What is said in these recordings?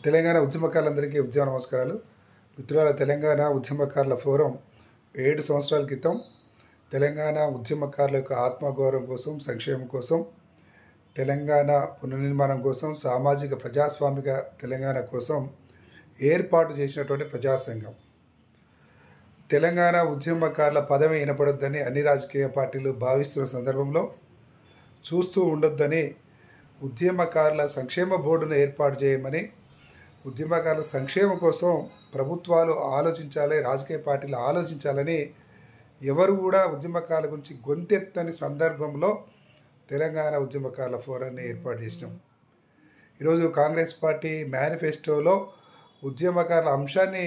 తెలంగాణ ఉద్యమకారులందరికీ ఉద్యమ నమస్కారాలు. మిత్రులారా, తెలంగాణ ఉద్యమకారుల ఫోరం 7 సంవత్సరాల క్రితం తెలంగాణ ఉద్యమకారుల యొక్క ఆత్మగౌరవం కోసం, సంక్షేమం కోసం, తెలంగాణ పునర్నిర్మాణం కోసం, సామాజిక ప్రజాస్వామిక తెలంగాణ కోసం ఏర్పాటు చేసినటువంటి ప్రజా సంఘం. తెలంగాణ ఉద్యమకారుల పదవి వినపడొద్దని అన్ని రాజకీయ పార్టీలు భావిస్తున్న సందర్భంలో చూస్తూ ఉండొద్దని ఉద్యమకారుల సంక్షేమ బోర్డును ఏర్పాటు చేయమని, ఉద్యమకారుల సంక్షేమం కోసం ప్రభుత్వాలు ఆలోచించాలి, రాజకీయ పార్టీలు ఆలోచించాలని ఎవరు కూడా ఉద్యమకారుల గురించి గొంతెత్తని సందర్భంలో తెలంగాణ ఉద్యమకారుల ఫోరాన్ని ఏర్పాటు చేసినాం. ఈరోజు కాంగ్రెస్ పార్టీ మేనిఫెస్టోలో ఉద్యమకారుల అంశాన్ని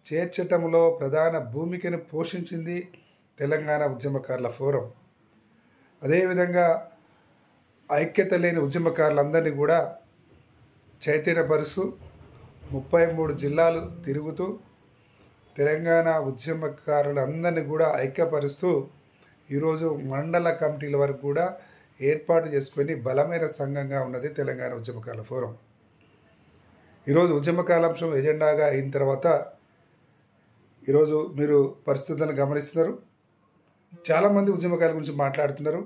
చేర్చటంలో ప్రధాన భూమికను పోషించింది తెలంగాణ ఉద్యమకారుల ఫోరం. అదేవిధంగా ఐక్యత లేని ఉద్యమకారులందరినీ కూడా చైతన్యపరుస్తూ 33 జిల్లాలు తిరుగుతూ తెలంగాణ ఉద్యమకారులందరినీ కూడా ఐక్యపరుస్తూ ఈరోజు మండల కమిటీల వరకు కూడా ఏర్పాటు చేసుకొని బలమైన సంఘంగా ఉన్నది తెలంగాణ ఉద్యమకారుల ఫోరం. ఈరోజు ఉద్యమకారుల అంశం ఎజెండాగా అయిన తర్వాత ఈరోజు మీరు పరిస్థితులను గమనిస్తున్నారు. చాలామంది ఉద్యమకారుల గురించి మాట్లాడుతున్నారు.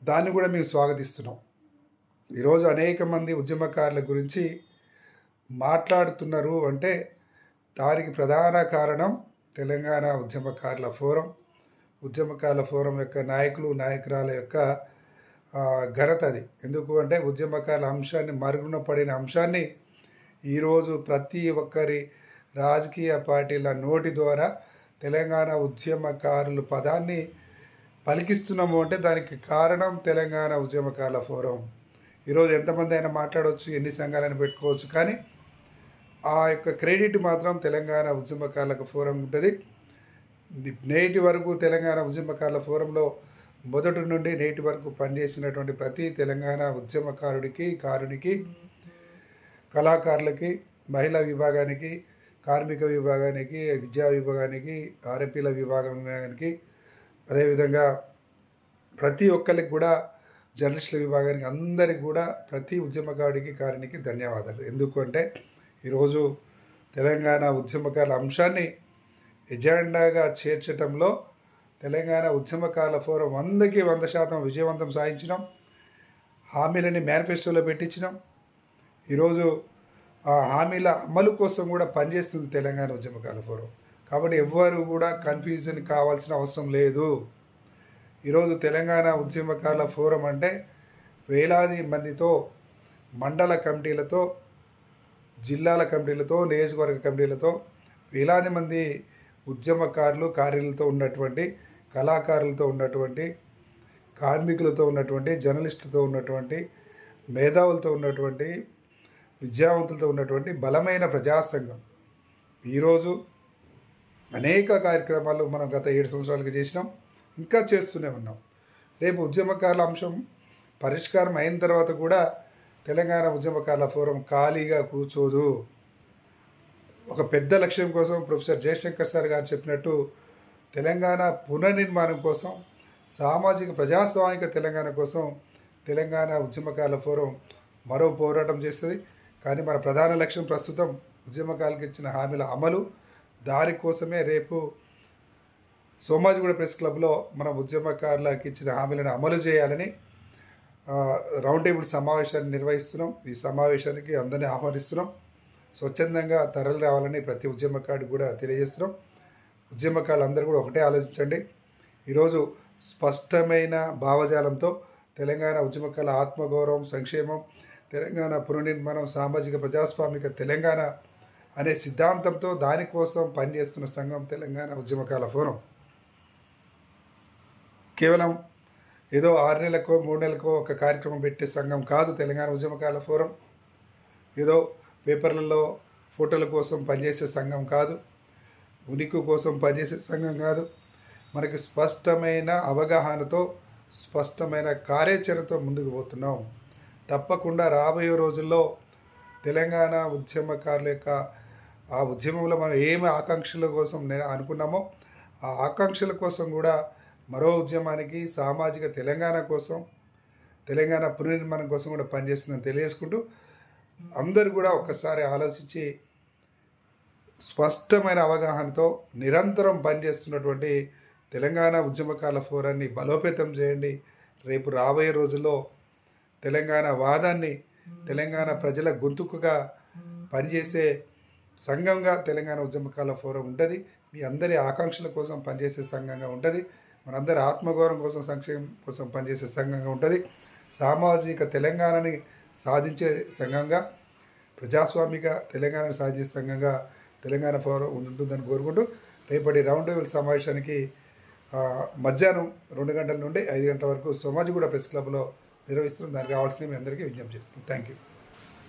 దాన్ని కూడా మేము స్వాగతిస్తున్నాం. ఈరోజు అనేక మంది ఉద్యమకారుల గురించి మాట్లాడుతున్నారు అంటే దానికి ప్రధాన కారణం తెలంగాణ ఉద్యమకారుల ఫోరం, ఉద్యమకారుల ఫోరం యొక్క నాయకులు, నాయకురాల యొక్క ఘనత అది. ఎందుకు అంటే ఉద్యమకారుల అంశాన్ని, మరుగున పడిన అంశాన్ని ఈరోజు ప్రతి ఒక్కరి రాజకీయ పార్టీల నోటి ద్వారా తెలంగాణ ఉద్యమకారుల పదాన్ని పలికిస్తున్నాము అంటే దానికి కారణం తెలంగాణ ఉద్యమకారుల ఫోరం. ఈరోజు ఎంతమంది అయినా మాట్లాడవచ్చు, ఎన్ని సంఘాలను పెట్టుకోవచ్చు, కానీ ఆ యొక్క క్రెడిట్ మాత్రం తెలంగాణ ఉద్యమకారుల ఫోరం ఉంటుంది. నేటి వరకు తెలంగాణ ఉద్యమకారుల ఫోరంలో మొదటి నుండి నేటి వరకు పనిచేసినటువంటి ప్రతి తెలంగాణ ఉద్యమకారుడికి, కారునికి, కళాకారులకి, మహిళా విభాగానికి, కార్మిక విభాగానికి, విద్యా విభాగానికి, ఆర్ఎంపీల విభాగానికి, అదేవిధంగా ప్రతి ఒక్కరికి కూడా, జర్నలిస్టుల విభాగానికి, అందరికి కూడా ప్రతి ఉద్యమకారుడికి, కారునికి ధన్యవాదాలు. ఎందుకంటే ఈరోజు తెలంగాణ ఉద్యమకారుల అంశాన్ని ఎజెండాగా చేర్చడంలో తెలంగాణ ఉద్యమకారుల ఫోరం 100కి 100% విజయవంతం సాధించినాం. హామీలని మేనిఫెస్టోలో పెట్టించినాం. ఈరోజు ఆ హామీల అమలు కోసం కూడా పనిచేస్తుంది తెలంగాణ ఉద్యమకారుల ఫోరం. కాబట్టి ఎవ్వరు కూడా కన్ఫ్యూజన్ కావాల్సిన అవసరం లేదు. ఈరోజు తెలంగాణ ఉద్యమకారుల ఫోరం అంటే వేలాది మందితో, మండల కమిటీలతో, జిల్లాల కమిటీలతో, నియోజకవర్గ కమిటీలతో, వేలాది మంది ఉద్యమకారులు, కార్యాలతో ఉన్నటువంటి, కళాకారులతో ఉన్నటువంటి, కార్మికులతో ఉన్నటువంటి, జర్నలిస్టులతో ఉన్నటువంటి, మేధావులతో ఉన్నటువంటి, విద్యావంతులతో ఉన్నటువంటి బలమైన ప్రజాసంఘం. ఈరోజు అనేక కార్యక్రమాలు మనం గత 7 సంవత్సరాలుగా చేసినాం, ఇంకా చేస్తూనే ఉన్నాం. రేపు ఉద్యమకారుల అంశం పరిష్కారం అయిన తర్వాత కూడా తెలంగాణ ఉద్యమకారుల ఫోరం ఖాళీగా కూర్చోదు. ఒక పెద్ద లక్ష్యం కోసం ప్రొఫెసర్ జయశంకర్ సార్ గారు చెప్పినట్టు తెలంగాణ పునర్నిర్మాణం కోసం, సామాజిక ప్రజాస్వామిక తెలంగాణ కోసం తెలంగాణ ఉద్యమకారుల ఫోరం మరో పోరాటం చేస్తుంది. కానీ మన ప్రధాన లక్ష్యం ప్రస్తుతం ఉద్యమకారులకు ఇచ్చిన హామీల అమలు. దానికోసమే రేపు సోమాజిగూడ ప్రెస్ క్లబ్లో మనం ఉద్యమకారులకు ఇచ్చిన హామీలను అమలు చేయాలని రౌండ్ టేబుల్ సమావేశాన్ని నిర్వహిస్తున్నాం. ఈ సమావేశానికి అందరినీ ఆహ్వానిస్తున్నాం. స్వచ్ఛందంగా తరలి రావాలని ప్రతి ఉద్యమకారుడికి కూడా తెలియజేస్తున్నాం. ఉద్యమకారులు అందరూ కూడా ఒకటే ఆలోచించండి. ఈరోజు స్పష్టమైన భావజాలంతో తెలంగాణ ఉద్యమకారుల ఆత్మగౌరవం, సంక్షేమం, తెలంగాణ పునర్నిర్మాణం, సామాజిక ప్రజాస్వామిక తెలంగాణ అనే సిద్ధాంతంతో దానికోసం పనిచేస్తున్న సంఘం తెలంగాణ ఉద్యమకారుల ఫోరం. కేవలం ఏదో 6 నెలలకో 3 నెలలకో ఒక కార్యక్రమం పెట్టే సంఘం కాదు తెలంగాణ ఉద్యమకారుల ఫోరం. ఏదో పేపర్లలో ఫోటోల కోసం పనిచేసే సంఘం కాదు, ఉనికి కోసం పనిచేసే సంఘం కాదు. మనకి స్పష్టమైన అవగాహనతో, స్పష్టమైన కార్యాచరణతో ముందుకు పోతున్నాం. తప్పకుండా రాబోయే రోజుల్లో తెలంగాణ ఉద్యమకారుల యొక్క ఆ ఉద్యమంలో మనం ఏమి ఆకాంక్షల కోసం అనుకున్నామో ఆ ఆకాంక్షల కోసం కూడా మరో ఉద్యమానికి, సామాజిక తెలంగాణ కోసం, తెలంగాణ పునర్నిర్మాణం కోసం కూడా పనిచేస్తుందని తెలియజేసుకుంటూ అందరూ కూడా ఒక్కసారి ఆలోచించి స్పష్టమైన అవగాహనతో నిరంతరం పనిచేస్తున్నటువంటి తెలంగాణ ఉద్యమకాల ఫోరాన్ని బలోపేతం చేయండి. రేపు రాబోయే రోజుల్లో తెలంగాణ వాదాన్ని తెలంగాణ ప్రజల గొంతుకుగా పనిచేసే సంఘంగా తెలంగాణ ఉద్యమకాల ఫోరం ఉంటుంది. మీ అందరి ఆకాంక్షల కోసం పనిచేసే సంఘంగా ఉంటుంది. మనందరి ఆత్మగౌరవం కోసం, సంక్షేమం కోసం పనిచేసే సంఘంగా ఉంటుంది. సామాజిక తెలంగాణని సాధించే సంఘంగా, ప్రజాస్వామిక తెలంగాణను సాధించే సంఘంగా తెలంగాణ ఫోరం ఉంటుందని కోరుకుంటూ రేపటి రౌండ్ టేబుల్ సమావేశానికి మధ్యాహ్నం 2 గంటల నుండి 5 గంటల వరకు సోమాజిగూడ ప్రెస్ క్లబ్లో నిర్వహిస్తున్నాం. దానికి కావాల్సిన మీ అందరికీ విజ్ఞప్తి చేస్తున్నాం. Thank you.